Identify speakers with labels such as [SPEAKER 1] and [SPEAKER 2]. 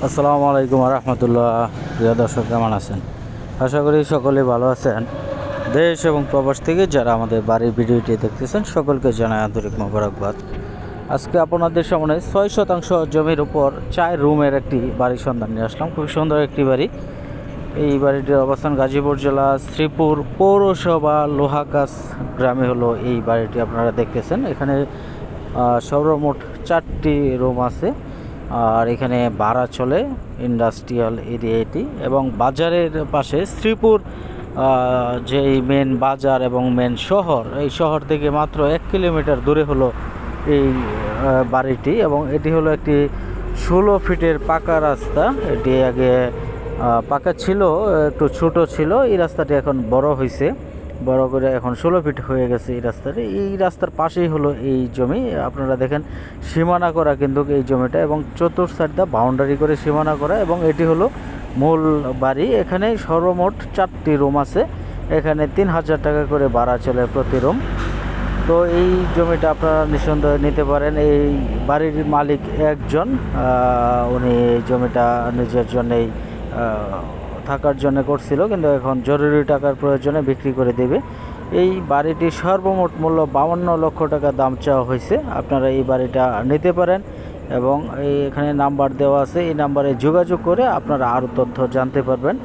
[SPEAKER 1] আসসালামু আলাইকুম রহমতুল্লাহ। প্রিয় দর্শক, কেমন আছেন? আশা করি সকলে ভালো আছেন। দেশ এবং প্রবাস থেকে যারা আমাদের বাড়ির ভিডিওটি দেখতেছেন সকলকে জানাই আন্তরিক মোবারকবাদ। আজকে আপনাদের সামনে 6 শতাংশ জমির উপর 4 রুমের একটি বাড়ির সন্ধান নিয়ে আসলাম। খুব সুন্দর একটি বাড়ি। এই বাড়িটির অবস্থান গাজীপুর জেলা শ্রীপুর পৌরসভা লোহাগাছ গ্রামে হলো এই বাড়িটি আপনারা দেখতেছেন। এখানে সর্বমোট 4টি রুম আছে। আর এখানে ভাড়া চলে, ইন্ডাস্ট্রিয়াল এরিয়া এটি, এবং বাজারের পাশে শ্রীপুর যে মেন বাজার এবং মেন শহর, এই শহর থেকে মাত্র 1 কিলোমিটার দূরে হলো এই বাড়িটি। এবং এটি হলো একটি 16 ফিটের পাকা রাস্তা। এটি আগে পাকা ছিল, একটু ছোট ছিল। এই রাস্তাটি এখন বড় হয়েছে, বড় করে এখন 16 ফিট হয়ে গেছে এই রাস্তাটি। এই রাস্তার পাশেই হলো এই জমি। আপনারা দেখেন সীমানা করা কিন্তু এই জমিটা, এবং চতুর্থ সাইডটা বাউন্ডারি করে সীমানা করা, এবং এটি হলো মূল বাড়ি। এখানে সর্বমোট 4টি রুম আছে। এখানে 3000 টাকা করে ভাড়া চলে প্রতি রুম। তো এই জমিটা আপনারা নিঃসন্দেহে নিতে পারেন। এই বাড়ির মালিক একজন, উনি এই জমিটা নিজের জন্যেই থাকার জন্য করছিল, কিন্তু এখন জরুরি টাকার প্রয়োজনে বিক্রি করে দেবে। এই বাড়িটির সর্বমোট মূল্য 52 লক্ষ টাকা দাম চাওয়া হয়েছে। আপনারা এই বাড়িটা নিতে পারেন, এবং এখানে নাম্বার দেওয়া আছে, এই নাম্বারে যোগাযোগ করে আপনারা আরও তথ্য জানতে পারবেন।